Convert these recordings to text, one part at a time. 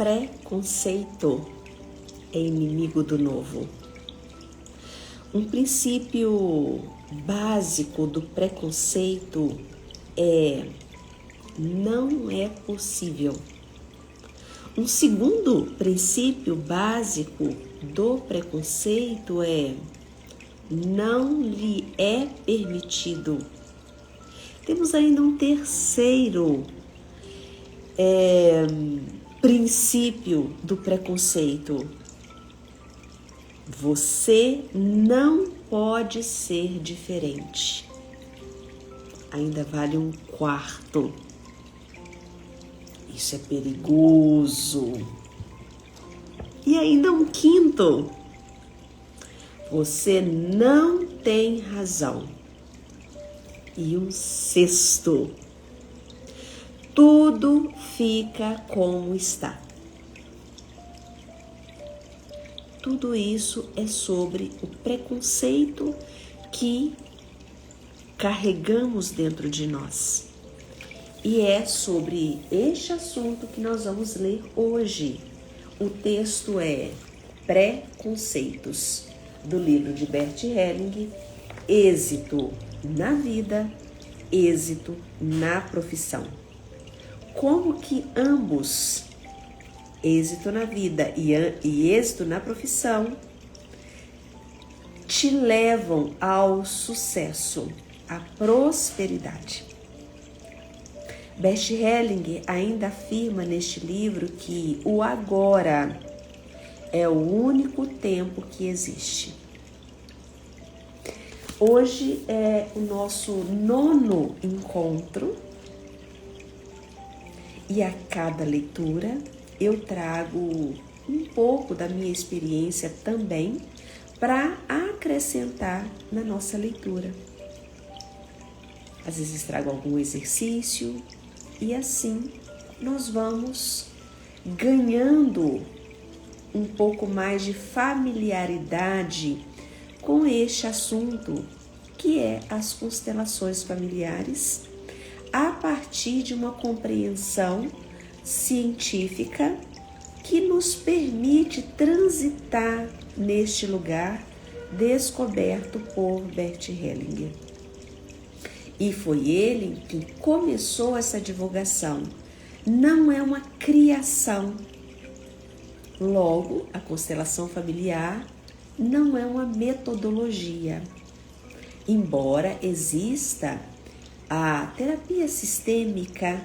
preconceito é inimigo do novo. Um princípio básico do preconceito é: não é possível. Um segundo princípio básico do preconceito é: não lhe é permitido. Temos ainda um terceiro princípio do preconceito: você não pode ser diferente. Ainda vale um quarto. Isso é perigoso. E ainda um quinto: você não tem razão. E um sexto: tudo fica como está. Tudo isso é sobre o preconceito que carregamos dentro de nós. E é sobre este assunto que nós vamos ler hoje. O texto é Preconceitos, do livro de Bert Helling, Êxito na Vida, Êxito na Profissão. Como que ambos, êxito na vida e êxito na profissão, te levam ao sucesso, à prosperidade. Bert Helling ainda afirma neste livro que o agora é o único tempo que existe. Hoje é o nosso 9º encontro e a cada leitura eu trago um pouco da minha experiência também para acrescentar na nossa leitura. Às vezes trago algum exercício e assim nós vamos ganhando um pouco mais de familiaridade com este assunto, que é as constelações familiares, a partir de uma compreensão científica que nos permite transitar neste lugar descoberto por Bert Helling. E foi ele que começou essa divulgação. Não é uma criação. Logo, a constelação familiar não é uma metodologia. Embora exista a terapia sistêmica,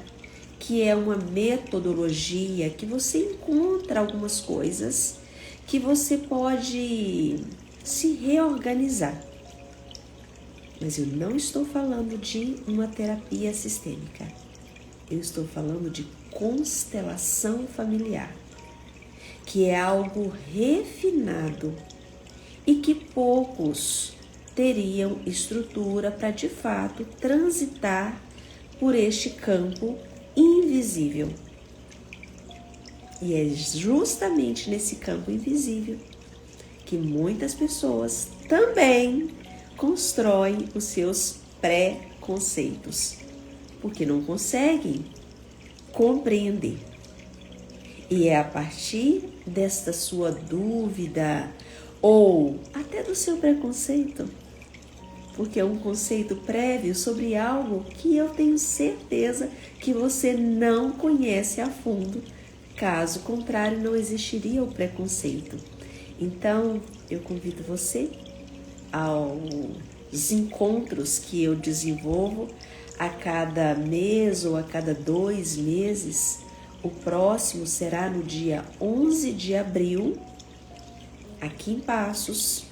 que é uma metodologia que você encontra algumas coisas que você pode se reorganizar. Mas eu não estou falando de uma terapia sistêmica. Eu estou falando de constelação familiar, que é algo refinado e que poucos teriam estrutura para de fato transitar por este campo invisível. E é justamente nesse campo invisível que muitas pessoas também constroem os seus preconceitos, porque não conseguem compreender. E é a partir desta sua dúvida ou até do seu preconceito, porque é um conceito prévio sobre algo que eu tenho certeza que você não conhece a fundo. Caso contrário, não existiria o preconceito. Então, eu convido você aos encontros que eu desenvolvo a cada mês ou a cada 2 meses. O próximo será no dia 11 de abril, aqui em Passos,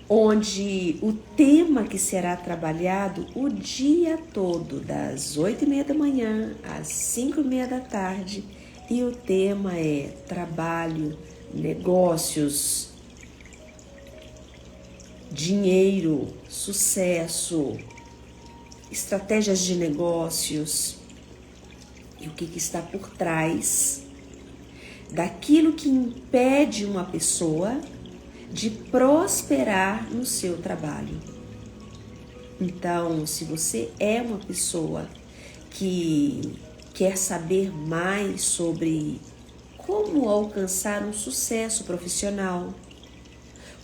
onde o tema que será trabalhado o dia todo, das 8h30 da manhã às 5h30 da tarde, e o tema é trabalho, negócios, dinheiro, sucesso, estratégias de negócios e o que está por trás daquilo que impede uma pessoa de prosperar no seu trabalho. Então, se você é uma pessoa que quer saber mais sobre como alcançar um sucesso profissional,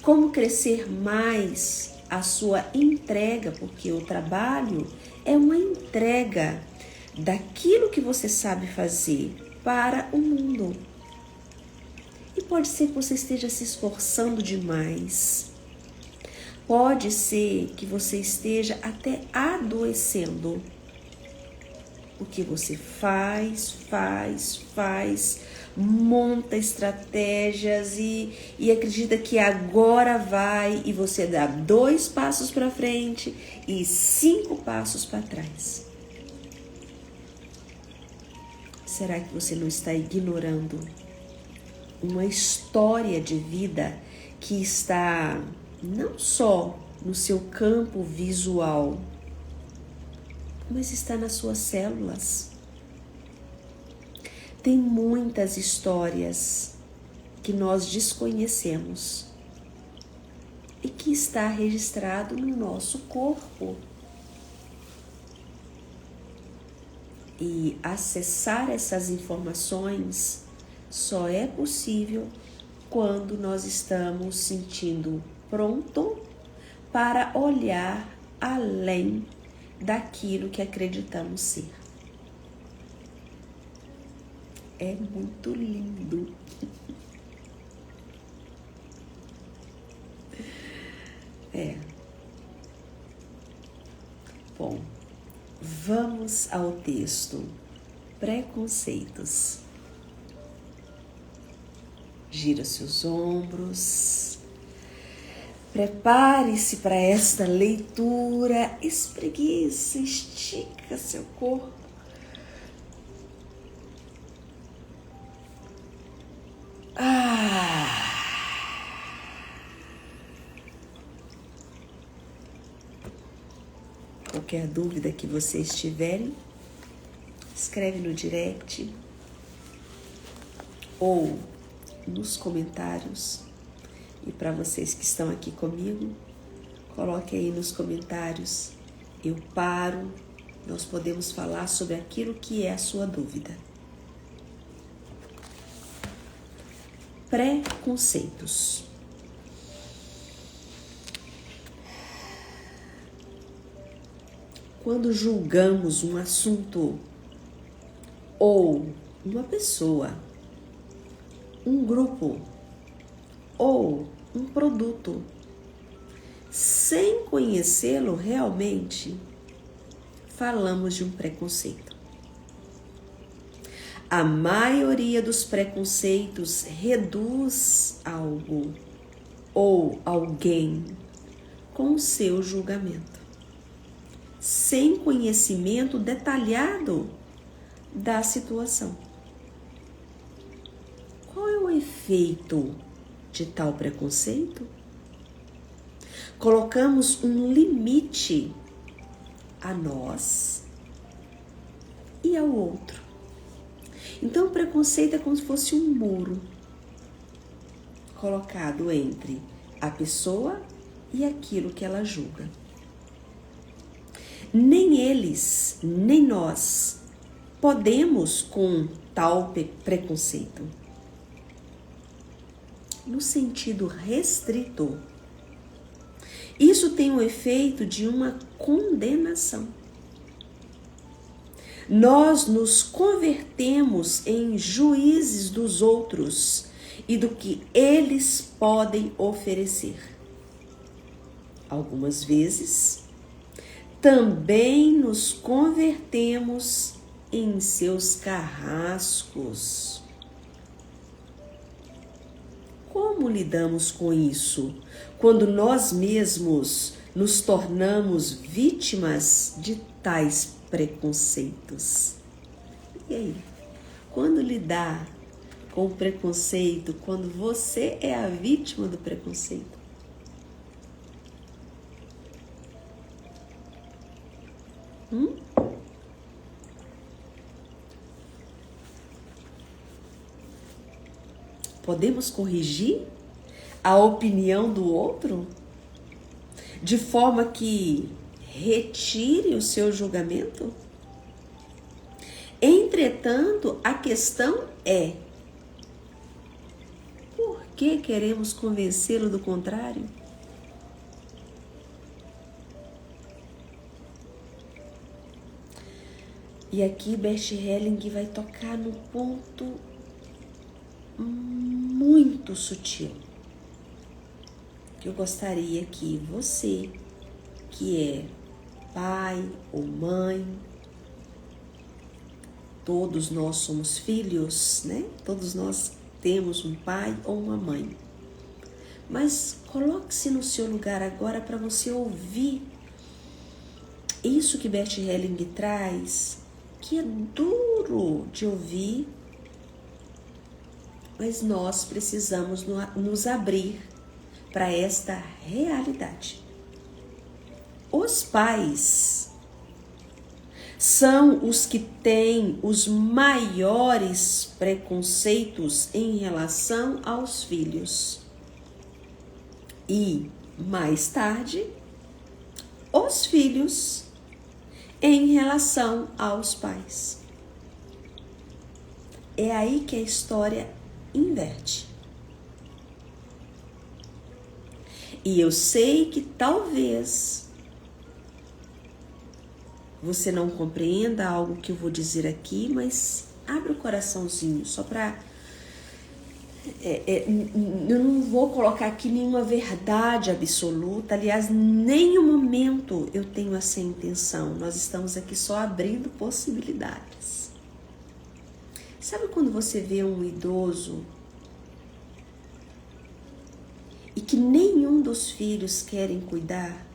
como crescer mais a sua entrega, porque o trabalho é uma entrega daquilo que você sabe fazer para o mundo. E pode ser que você esteja se esforçando demais. Pode ser que você esteja até adoecendo. Porque você faz, monta estratégias e acredita que agora vai, e você dá 2 passos para frente e 5 passos para trás. Será que você não está ignorando uma história de vida que está não só no seu campo visual, mas está nas suas células? Tem muitas histórias que nós desconhecemos e que está registrado no nosso corpo. E acessar essas informações só é possível quando nós estamos sentindo pronto para olhar além daquilo que acreditamos ser. É muito lindo. Bom, vamos ao texto. Preconceitos. Gira seus ombros. Prepare-se para esta leitura. Espreguiça, estica seu corpo. Qualquer dúvida que vocês tiverem, escreve no direct ou nos comentários. E para vocês que estão aqui comigo, coloque aí nos comentários. Eu paro, nós podemos falar sobre aquilo que é a sua dúvida. Preconceitos. Quando julgamos um assunto ou uma pessoa, um grupo ou um produto, sem conhecê-lo realmente, falamos de um preconceito. A maioria dos preconceitos reduz algo ou alguém com o seu julgamento, sem conhecimento detalhado da situação. Qual é o efeito de tal preconceito? Colocamos um limite a nós e ao outro. Então, o preconceito é como se fosse um muro colocado entre a pessoa e aquilo que ela julga. Nem eles, nem nós podemos com tal preconceito. No sentido restrito, isso tem o efeito de uma condenação. Nós nos convertemos em juízes dos outros e do que eles podem oferecer. Algumas vezes, também nos convertemos em seus carrascos. Como lidamos com isso quando nós mesmos nos tornamos vítimas de tais preconceitos? E aí? Quando lidar com o preconceito, quando você é a vítima do preconceito? Podemos corrigir a opinião do outro de forma que retire o seu julgamento? Entretanto, a questão é: que queremos convencê-lo do contrário? E aqui Bert Helling vai tocar no ponto muito sutil, que eu gostaria que você, que é pai ou mãe, todos nós somos filhos, né? Todos nós temos um pai ou uma mãe. Mas coloque-se no seu lugar agora para você ouvir isso que Bert Helling traz, que é duro de ouvir, mas nós precisamos nos abrir para esta realidade. Os pais são os que têm os maiores preconceitos em relação aos filhos. E, mais tarde, os filhos em relação aos pais. É aí que a história inverte. E eu sei que talvez você não compreenda algo que eu vou dizer aqui, mas abre o coraçãozinho só para... eu não vou colocar aqui nenhuma verdade absoluta, aliás, nenhum momento eu tenho essa intenção. Nós estamos aqui só abrindo possibilidades. Sabe quando você vê um idoso e que nenhum dos filhos querem cuidar?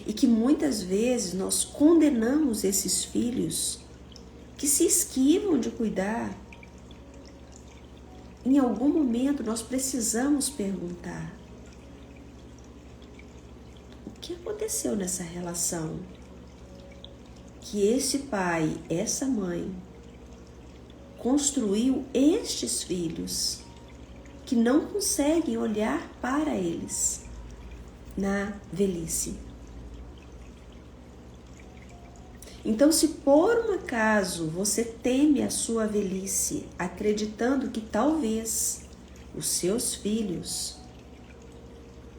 E que muitas vezes nós condenamos esses filhos que se esquivam de cuidar. Em algum momento nós precisamos perguntar: o que aconteceu nessa relação? Que esse pai, essa mãe, construiu estes filhos que não conseguem olhar para eles na velhice. Então, se por um acaso você teme a sua velhice, acreditando que talvez os seus filhos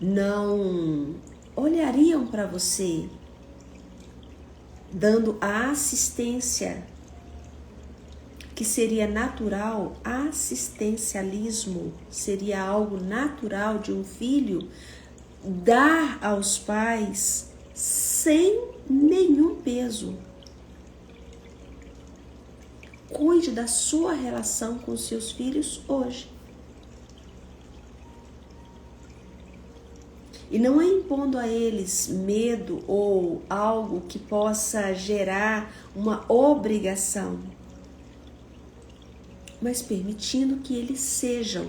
não olhariam para você, dando a assistência que seria natural, assistencialismo seria algo natural de um filho dar aos pais sem nenhum peso. Cuide da sua relação com os seus filhos hoje. E não é impondo a eles medo ou algo que possa gerar uma obrigação, mas permitindo que eles sejam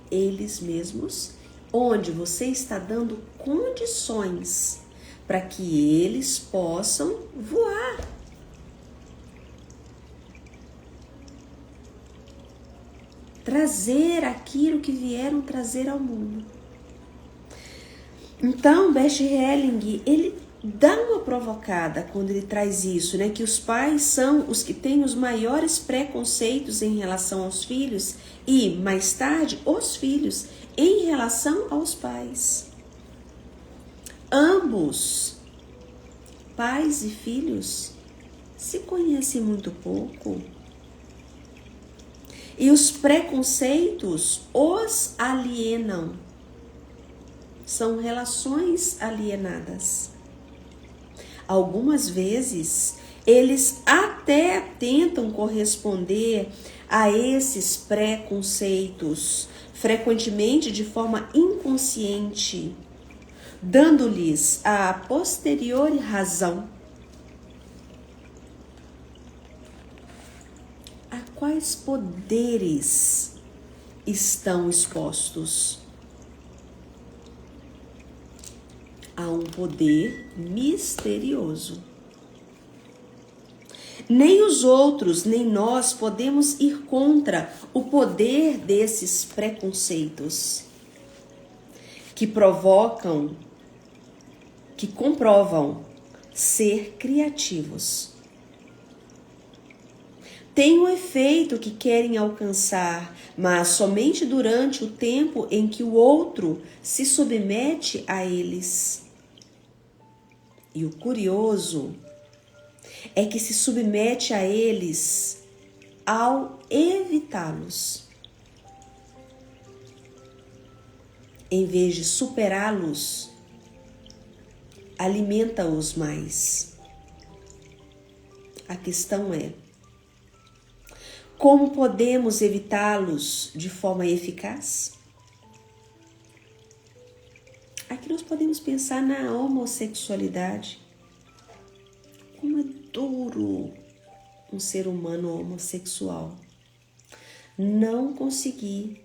eles mesmos, onde você está dando condições para que eles possam voar. Trazer aquilo que vieram trazer ao mundo. Então, Bert Helling, ele dá uma provocada quando ele traz isso, né? Que os pais são os que têm os maiores preconceitos em relação aos filhos e, mais tarde, os filhos em relação aos pais. Ambos, pais e filhos, se conhecem muito pouco. E os preconceitos os alienam. São relações alienadas. Algumas vezes, eles até tentam corresponder a esses preconceitos, frequentemente de forma inconsciente, dando-lhes a posterior razão. Quais poderes estão expostos? Há um poder misterioso. Nem os outros, nem nós podemos ir contra o poder desses preconceitos que provocam, que comprovam ser criativos. têm o efeito que querem alcançar, mas somente durante o tempo em que o outro se submete a eles. E o curioso é que se submete a eles ao evitá-los. Em vez de superá-los, alimenta-os mais. A questão é: como podemos evitá-los de forma eficaz? Aqui nós podemos pensar na homossexualidade. Como é duro um ser humano homossexual não conseguir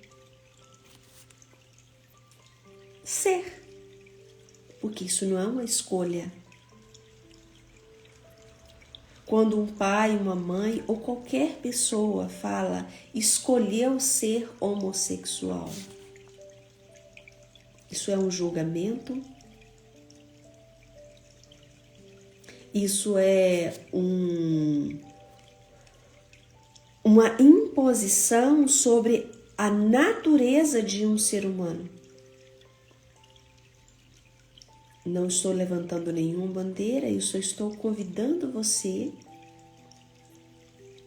ser, porque isso não é uma escolha. Quando um pai, uma mãe ou qualquer pessoa fala escolheu ser homossexual, isso é um julgamento, isso é uma imposição sobre a natureza de um ser humano. Não estou levantando nenhuma bandeira, eu só estou convidando você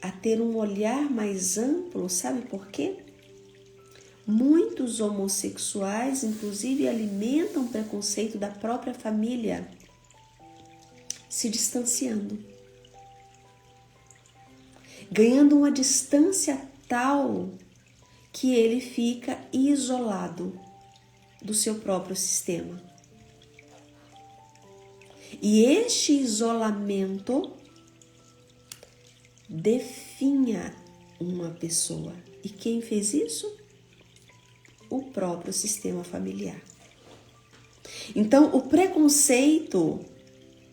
a ter um olhar mais amplo, sabe por quê? Muitos homossexuais, inclusive, alimentam preconceito da própria família, se distanciando, ganhando uma distância tal que ele fica isolado do seu próprio sistema. E este isolamento definha uma pessoa. E quem fez isso? O próprio sistema familiar. Então, o preconceito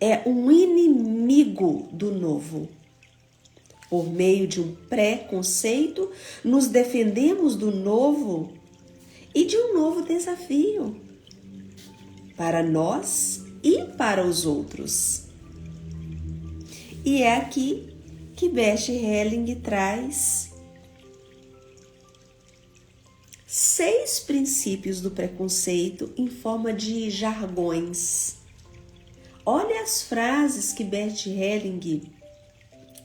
é um inimigo do novo. Por meio de um preconceito, nos defendemos do novo e de um novo desafio para nós e para os outros. E é aqui que Bert Helling traz 6 princípios do preconceito em forma de jargões. Olha as frases que Bert Helling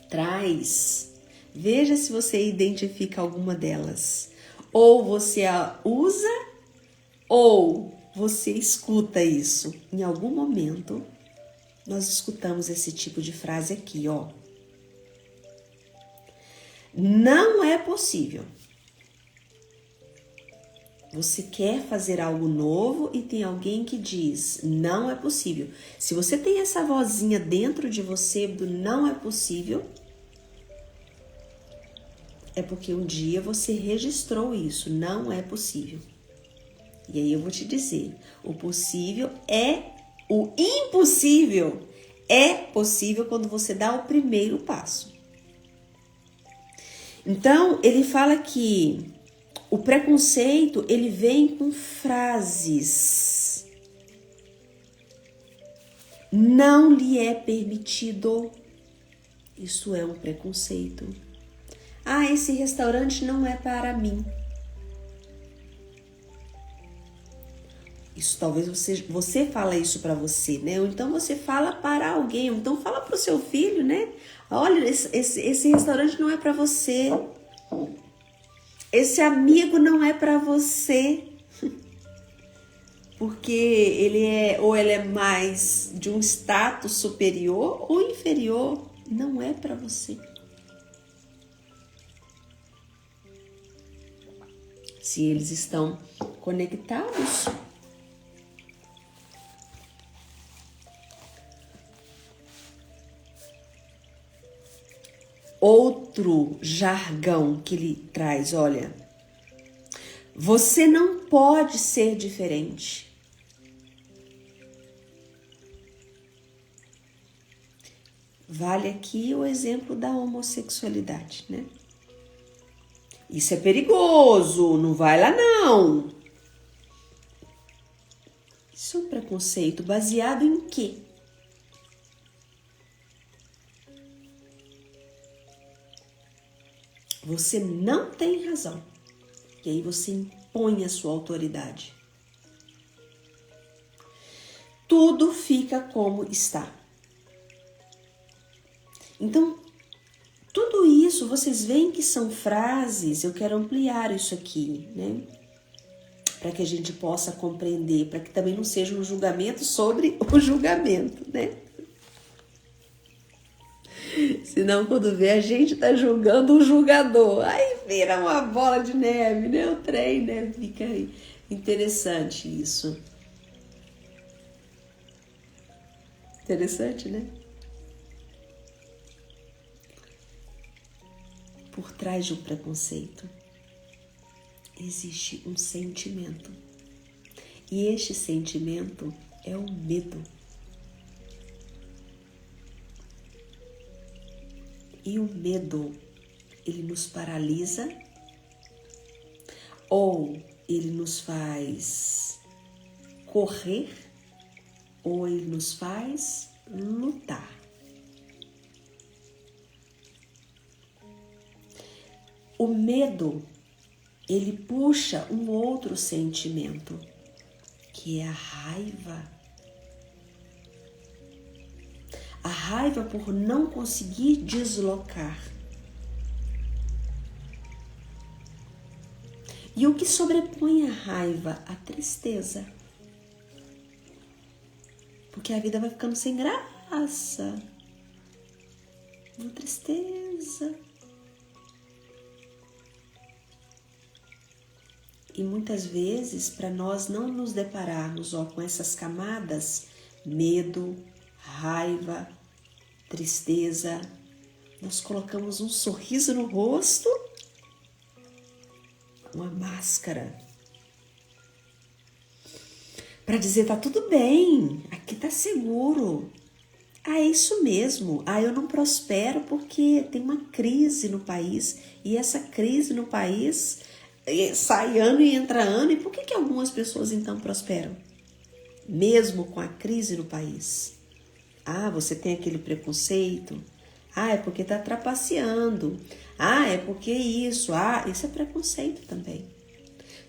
traz. Veja se você identifica alguma delas. Ou você a usa, ou você escuta isso. Em algum momento, nós escutamos esse tipo de frase aqui, ó. Não é possível. Você quer fazer algo novo e tem alguém que diz, não é possível. Se você tem essa vozinha dentro de você do não é possível, é porque um dia você registrou isso, não é possível. E aí eu vou te dizer, o impossível é possível quando você dá o primeiro passo. Então, ele fala que o preconceito, ele vem com frases. Não lhe é permitido. Isso é um preconceito. Ah, esse restaurante não é para mim. Isso talvez você fala isso para você, né? Ou então você fala para alguém, ou então fala para o seu filho, né? Olha, esse restaurante não é para você. Esse amigo não é para você. Porque ele é mais de um status superior ou inferior. Não é para você. Se eles estão conectados. Outro jargão que ele traz, olha. Você não pode ser diferente. Vale aqui o exemplo da homossexualidade, né? Isso é perigoso, não vai lá não. Isso é um preconceito baseado em quê? Você não tem razão. E aí você impõe a sua autoridade. Tudo fica como está. Então, tudo isso, vocês veem que são frases, eu quero ampliar isso aqui, né? Para que a gente possa compreender, para que também não seja um julgamento sobre o julgamento, né? Senão, quando vê, a gente tá julgando o julgador. Aí vira uma bola de neve, né? O trem, né? Fica interessante isso. Interessante, né? Por trás de um preconceito existe um sentimento. E este sentimento é o medo. E o medo, ele nos paralisa ou ele nos faz correr ou ele nos faz lutar. O medo, ele puxa um outro sentimento, que é a raiva. A raiva por não conseguir deslocar. E o que sobrepõe a raiva? A tristeza. Porque a vida vai ficando sem graça. Uma tristeza. E muitas vezes, para nós não nos depararmos com essas camadas, medo, raiva, tristeza, nós colocamos um sorriso no rosto, uma máscara, para dizer, tá tudo bem, aqui tá seguro. Ah, é isso mesmo. Ah, eu não prospero porque tem uma crise no país, e essa crise no país sai ano e entra ano, e por que algumas pessoas então prosperam? Mesmo com a crise no país. Ah, você tem aquele preconceito? Ah, é porque tá trapaceando. Ah, é porque isso. Ah, isso é preconceito também.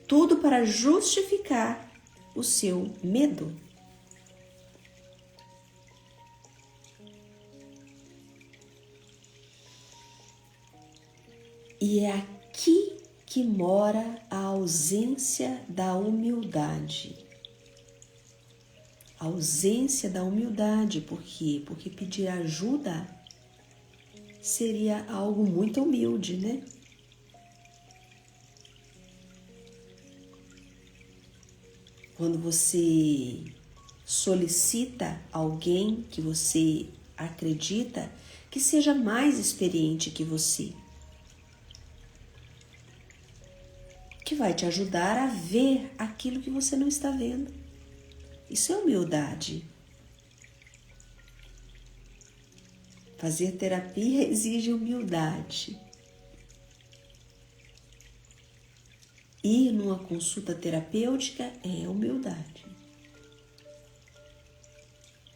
Tudo para justificar o seu medo. E é aqui que mora a ausência da humildade. A ausência da humildade, por quê? Porque pedir ajuda seria algo muito humilde, né? Quando você solicita alguém que você acredita que seja mais experiente que você, que vai te ajudar a ver aquilo que você não está vendo. Isso é humildade. Fazer terapia exige humildade. Ir numa consulta terapêutica é humildade.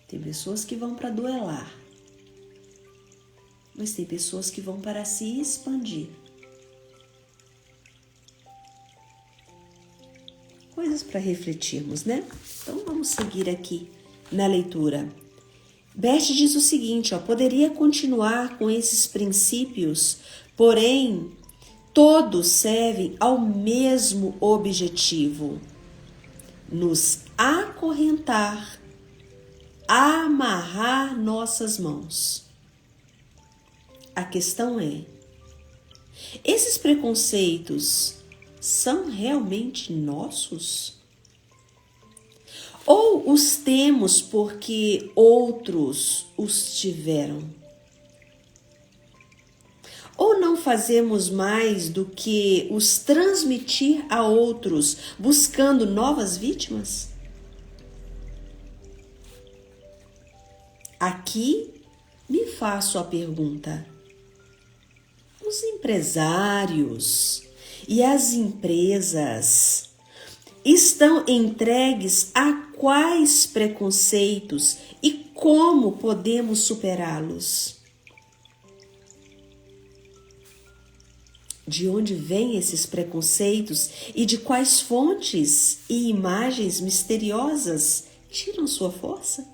Tem pessoas que vão para duelar, mas tem pessoas que vão para se expandir. Coisas para refletirmos, né? Então vamos seguir aqui na leitura. Bert diz o seguinte, poderia continuar com esses princípios, porém todos servem ao mesmo objetivo: nos acorrentar, amarrar nossas mãos. A questão é, esses preconceitos são realmente nossos? Ou os temos porque outros os tiveram? Ou não fazemos mais do que os transmitir a outros, buscando novas vítimas? Aqui me faço a pergunta: os empresários e as empresas estão entregues a quais preconceitos e como podemos superá-los? De onde vêm esses preconceitos e de quais fontes e imagens misteriosas tiram sua força?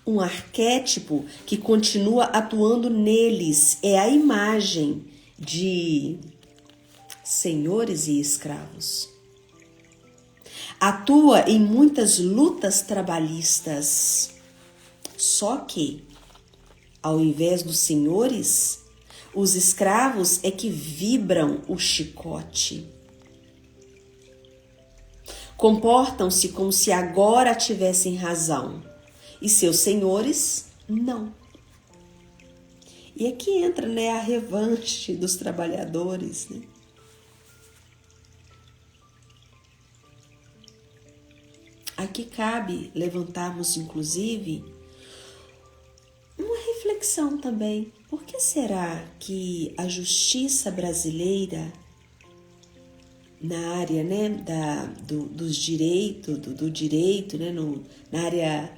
Um arquétipo que continua atuando neles é a imagem de senhores e escravos. Atua em muitas lutas trabalhistas, só que, ao invés dos senhores, os escravos é que vibram o chicote. Comportam-se como se agora tivessem razão, e seus senhores não. E aqui entra, a revanche dos trabalhadores, Aqui cabe levantarmos, inclusive, uma reflexão também. Por que será que a justiça brasileira, na área dos direitos, do direito, na área...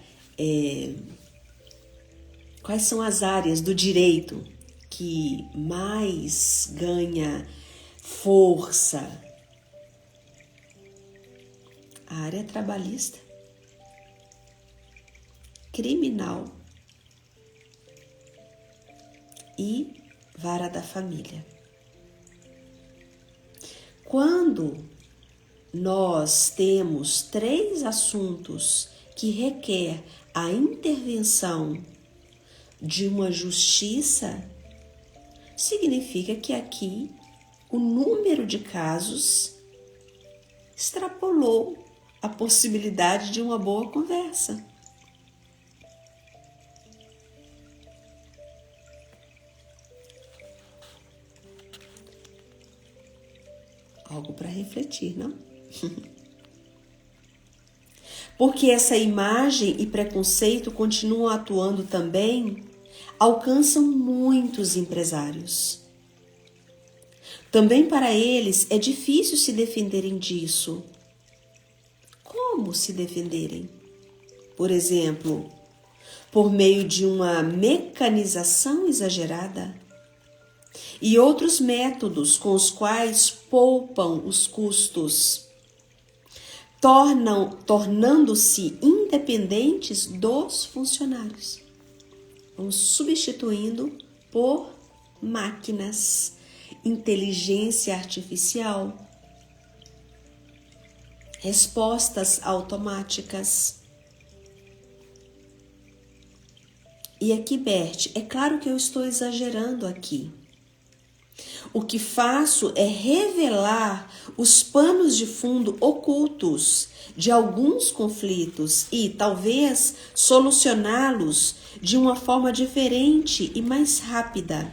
quais são as áreas do direito que mais ganha força? A área trabalhista, criminal e vara da família. Quando nós temos 3 assuntos que requer a intervenção de uma justiça, significa que aqui o número de casos extrapolou a possibilidade de uma boa conversa. Algo para refletir, não? Porque essa imagem e preconceito continuam atuando também, alcançam muitos empresários. Também para eles é difícil se defenderem disso. Como se defenderem? Por exemplo, por meio de uma mecanização exagerada e outros métodos com os quais poupam os custos, tornando-se independentes dos funcionários. Vamos substituindo por máquinas, inteligência artificial, respostas automáticas. E aqui, Bert, é claro que eu estou exagerando aqui. O que faço é revelar os panos de fundo ocultos de alguns conflitos e, talvez, solucioná-los de uma forma diferente e mais rápida.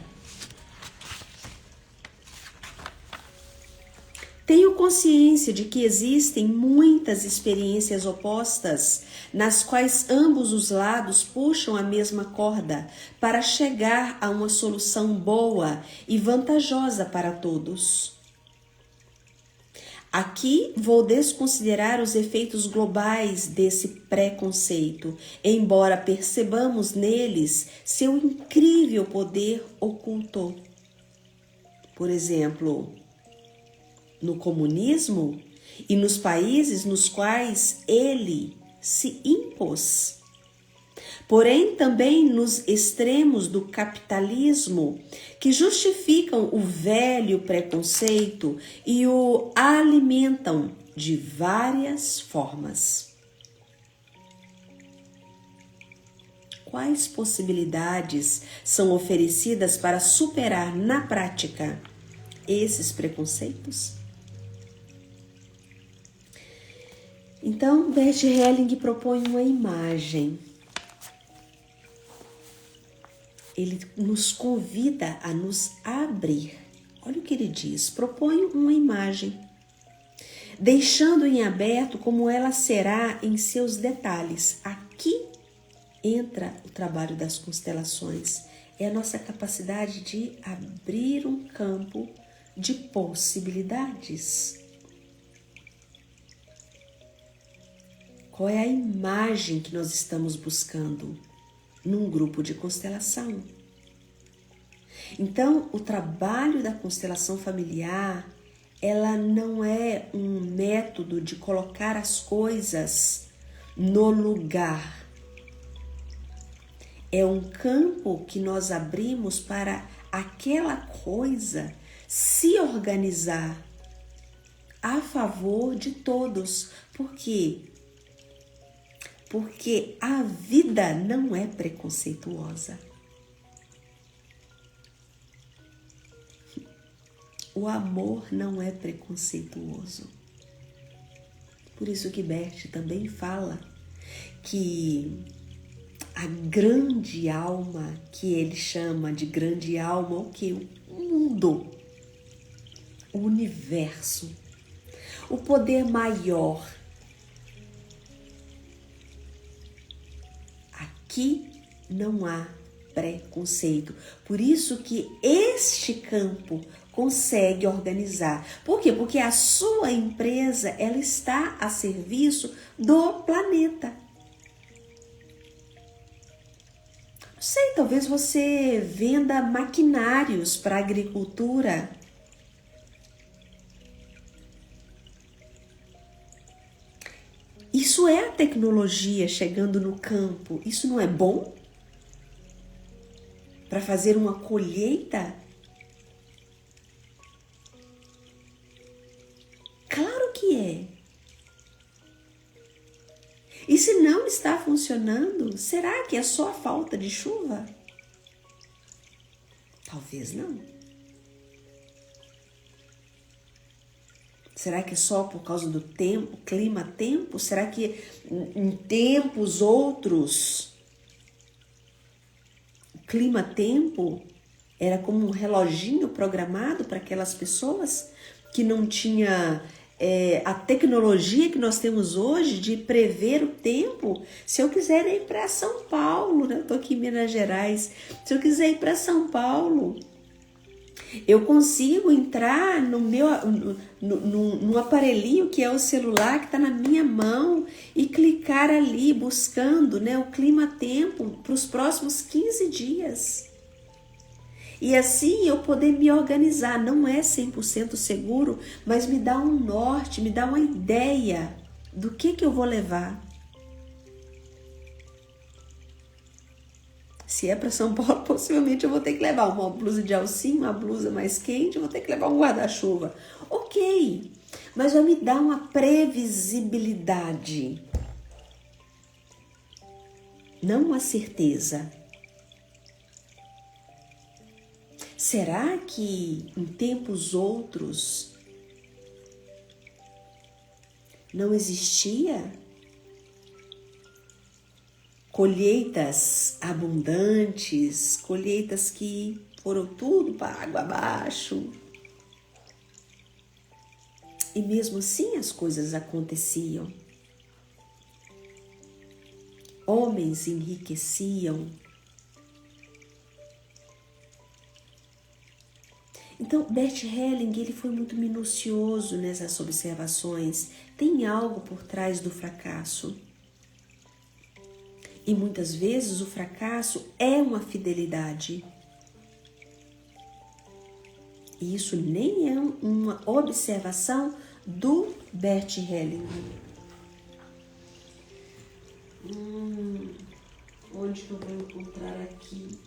Tenho consciência de que existem muitas experiências opostas nas quais ambos os lados puxam a mesma corda para chegar a uma solução boa e vantajosa para todos. Aqui vou desconsiderar os efeitos globais desse preconceito, embora percebamos neles seu incrível poder oculto. Por exemplo, no comunismo e nos países nos quais ele se impôs. Porém, também nos extremos do capitalismo, que justificam o velho preconceito e o alimentam de várias formas. Quais possibilidades são oferecidas para superar na prática esses preconceitos? Então, Bert Helling propõe uma imagem. Ele nos convida a nos abrir. Olha o que ele diz. Propõe uma imagem, deixando em aberto como ela será em seus detalhes. Aqui entra o trabalho das constelações. É a nossa capacidade de abrir um campo de possibilidades. Qual é a imagem que nós estamos buscando num grupo de constelação? Então, o trabalho da constelação familiar, ela não é um método de colocar as coisas no lugar. É um campo que nós abrimos para aquela coisa se organizar a favor de todos. Por quê? Porque a vida não é preconceituosa. O amor não é preconceituoso. Por isso que Bert também fala que a grande alma, que ele chama de grande alma, o que? O mundo, o universo, o poder maior. Aqui não há preconceito. Por isso que este campo consegue organizar. Por quê? Porque a sua empresa, ela está a serviço do planeta. Não sei, talvez você venda maquinários para a agricultura. Isso é a tecnologia chegando no campo. Isso não é bom? Para fazer uma colheita? Claro que é. E se não está funcionando, será que é só a falta de chuva? Talvez não. Será que é só por causa do tempo, clima-tempo? Será que em tempos outros, o clima-tempo era como um reloginho programado para aquelas pessoas que não tinha a tecnologia que nós temos hoje de prever o tempo? Se eu quiser ir para São Paulo, né? Eu estou aqui em Minas Gerais, se eu quiser ir para São Paulo, eu consigo entrar no aparelhinho que é o celular que está na minha mão e clicar ali buscando, né, o clima-tempo para os próximos 15 dias. E assim eu poder me organizar. Não é 100% seguro, mas me dá um norte, me dá uma ideia do que eu vou levar. Se é para São Paulo, possivelmente eu vou ter que levar uma blusa de alcinha, uma blusa mais quente, eu vou ter que levar um guarda-chuva. Ok, mas vai me dar uma previsibilidade, não uma certeza. Será que em tempos outros não existia colheitas abundantes, colheitas que foram tudo para água abaixo? E mesmo assim as coisas aconteciam. Homens enriqueciam. Então, Bert Helling, ele foi muito minucioso nessas observações. Tem algo por trás do fracasso. E muitas vezes o fracasso é uma fidelidade. E isso nem é uma observação do Bert Helling. Onde que eu vou encontrar aqui?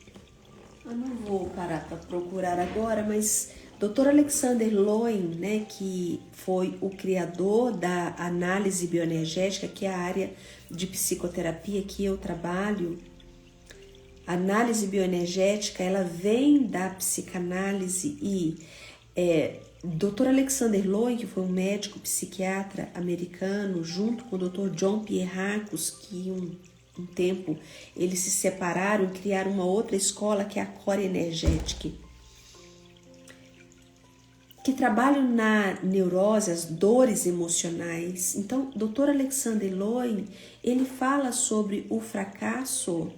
Eu não vou parar para procurar agora, mas Dr. Alexander Lowen, né, que foi o criador da análise bioenergética, que é a área de psicoterapia que eu trabalho. A análise bioenergética, ela vem da psicanálise e Dr. Alexander Lowen, que foi um médico psiquiatra americano, junto com o Dr. John Pierrakos, que um tempo eles se separaram e criaram uma outra escola, que é a Core Energetic, que trabalham na neurose, as dores emocionais. Então, Dr. Alexander Lowen, ele fala sobre o fracasso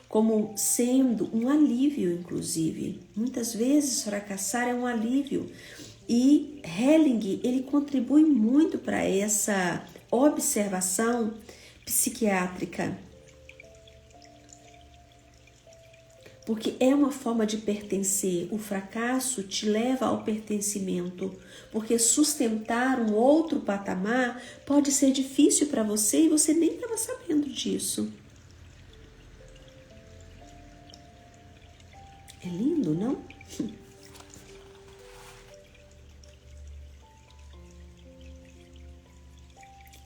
como sendo um alívio, inclusive. Muitas vezes fracassar é um alívio. E Helling, ele contribui muito para essa observação psiquiátrica. Porque é uma forma de pertencer. O fracasso te leva ao pertencimento. Porque sustentar um outro patamar pode ser difícil para você e você nem estava sabendo disso. É lindo, não?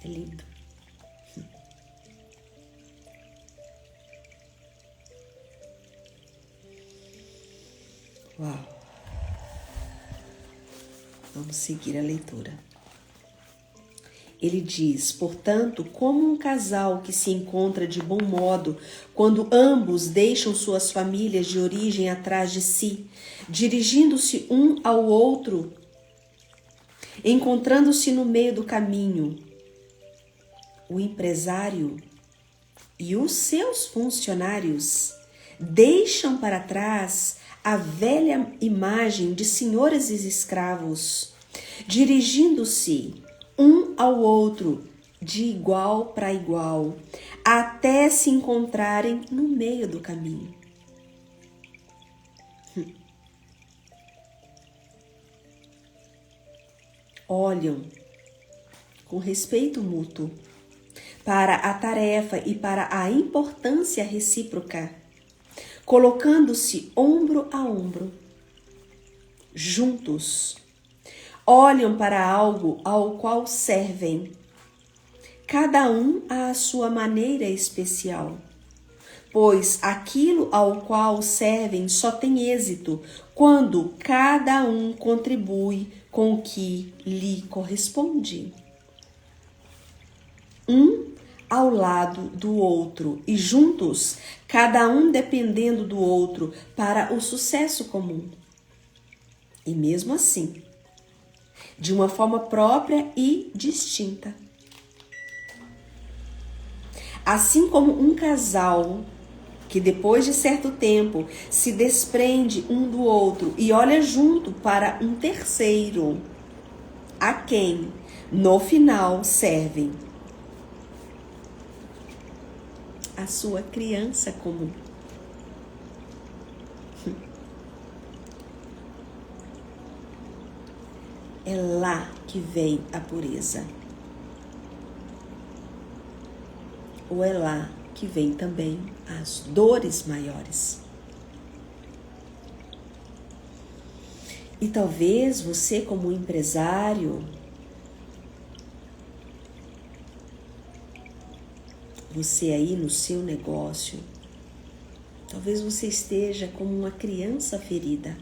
É lindo. Uau! Vamos seguir a leitura. Ele diz, portanto, como um casal que se encontra de bom modo quando ambos deixam suas famílias de origem atrás de si, dirigindo-se um ao outro, encontrando-se no meio do caminho, o empresário e os seus funcionários deixam para trás a velha imagem de senhores e escravos, dirigindo-se um ao outro de igual para igual, até se encontrarem no meio do caminho. Olham com respeito mútuo para a tarefa e para a importância recíproca, colocando-se ombro a ombro, juntos. Olham para algo ao qual servem, cada um à sua maneira especial, pois aquilo ao qual servem só tem êxito quando cada um contribui com o que lhe corresponde. Um ao lado do outro e juntos, cada um dependendo do outro para o sucesso comum. E mesmo assim, de uma forma própria e distinta. Assim como um casal que depois de certo tempo se desprende um do outro e olha junto para um terceiro, a quem no final servem a sua criança comum. É lá que vem a pureza. Ou é lá que vem também as dores maiores. E talvez você, como empresário, você aí no seu negócio, talvez você esteja como uma criança ferida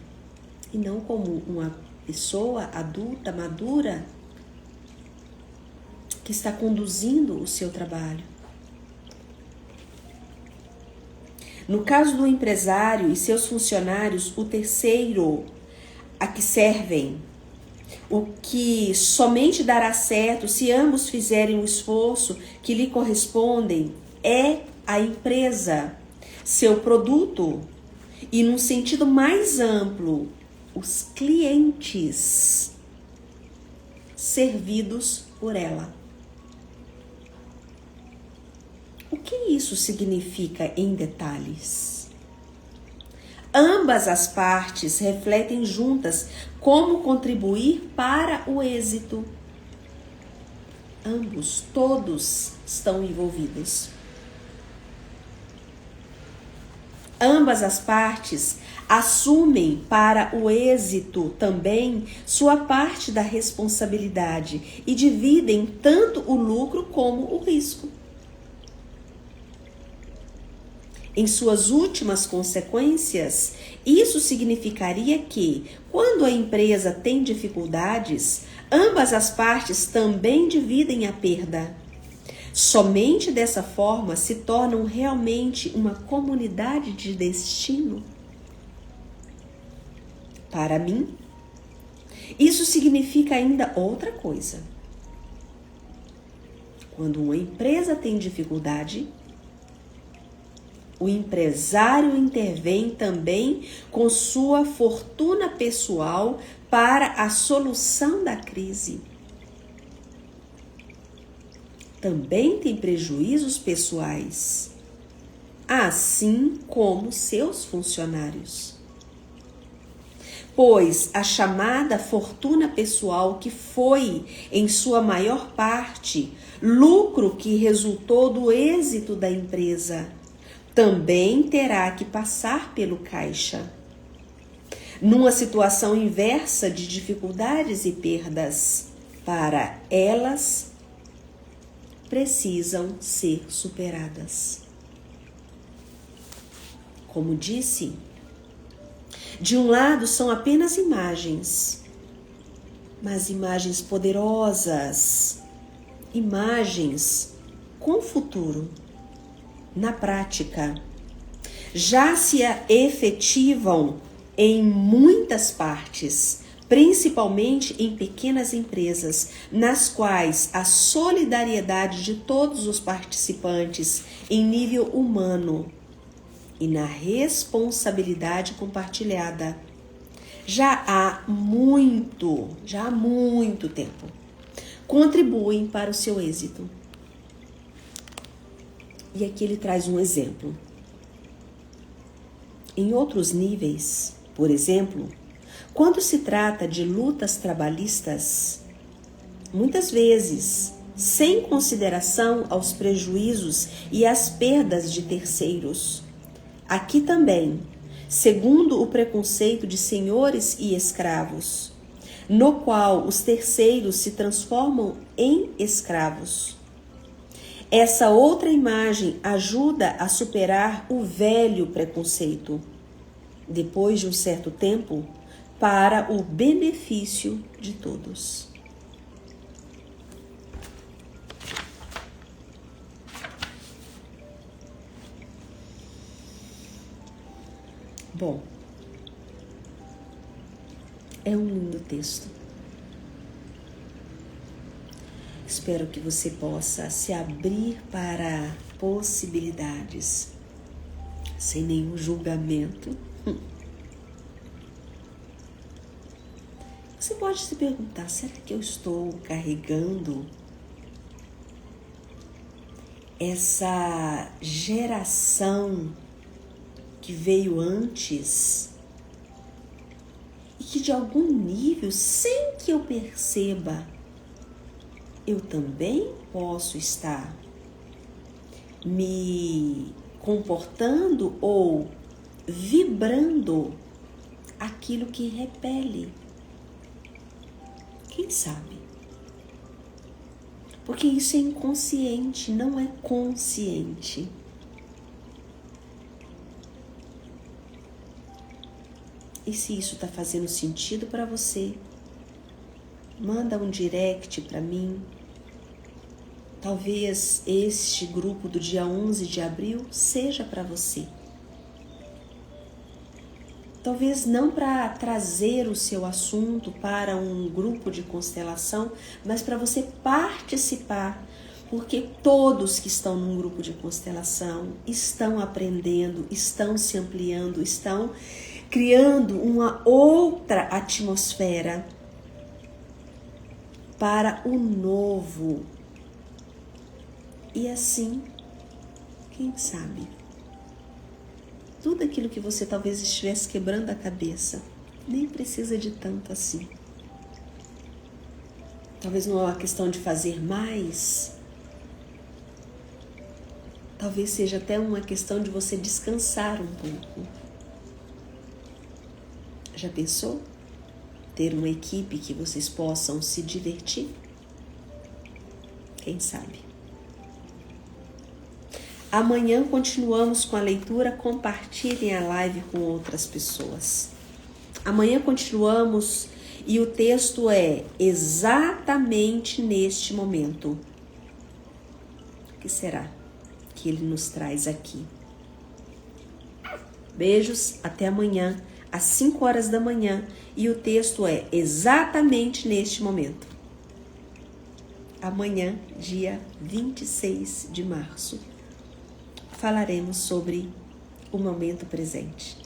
e não como uma pessoa adulta, madura, que está conduzindo o seu trabalho. No caso do empresário e seus funcionários, o terceiro a que servem, o que somente dará certo se ambos fizerem o esforço que lhe correspondem, é a empresa, seu produto e, num sentido mais amplo, os clientes servidos por ela. O que isso significa em detalhes? Ambas as partes refletem juntas como contribuir para o êxito. Ambos, todos estão envolvidos. Ambas as partes assumem para o êxito também sua parte da responsabilidade e dividem tanto o lucro como o risco. Em suas últimas consequências, isso significaria que, quando a empresa tem dificuldades, ambas as partes também dividem a perda. Somente dessa forma se tornam realmente uma comunidade de destino. Para mim, isso significa ainda outra coisa. Quando uma empresa tem dificuldade, o empresário intervém também com sua fortuna pessoal para a solução da crise. Também tem prejuízos pessoais. assim como seus funcionários. Pois a chamada fortuna pessoal, que foi, em sua maior parte, lucro que resultou do êxito da empresa, também terá que passar pelo caixa. Numa situação inversa de dificuldades e perdas, para elas precisam ser superadas. Como disse, de um lado são apenas imagens, mas imagens poderosas, imagens com futuro. Na prática, já se efetivam em muitas partes, principalmente em pequenas empresas, nas quais a solidariedade de todos os participantes em nível humano e na responsabilidade compartilhada já há muito tempo contribuem para o seu êxito. E aqui ele traz um exemplo. Em outros níveis, por exemplo, quando se trata de lutas trabalhistas, muitas vezes, sem consideração aos prejuízos e às perdas de terceiros, aqui também, segundo o preconceito de senhores e escravos, no qual os terceiros se transformam em escravos. Essa outra imagem ajuda a superar o velho preconceito, depois de um certo tempo, para o benefício de todos. Bom, é um lindo texto. Espero que você possa se abrir para possibilidades, sem nenhum julgamento. Você pode se perguntar, será que eu estou carregando essa geração que veio antes e que de algum nível, sem que eu perceba, eu também posso estar me comportando ou vibrando aquilo que repele? Quem sabe? Porque isso é inconsciente, não é consciente. E se isso está fazendo sentido para você, manda um direct para mim. Talvez este grupo do dia 11 de abril seja para você. Talvez não para trazer o seu assunto para um grupo de constelação, mas para você participar, porque todos que estão num grupo de constelação estão aprendendo, estão se ampliando, estão criando uma outra atmosfera para o novo. E assim, quem sabe, tudo aquilo que você talvez estivesse quebrando a cabeça, nem precisa de tanto assim. Talvez não é uma questão de fazer mais, talvez seja até uma questão de você descansar um pouco. Já pensou? Ter uma equipe que vocês possam se divertir? Quem sabe? Amanhã continuamos com a leitura. Compartilhem a live com outras pessoas. Amanhã continuamos e o texto é exatamente neste momento. O que será que ele nos traz aqui? Beijos, até amanhã, às 5 horas da manhã. E o texto é exatamente neste momento. Amanhã, dia 26 de março. Falaremos sobre o momento presente.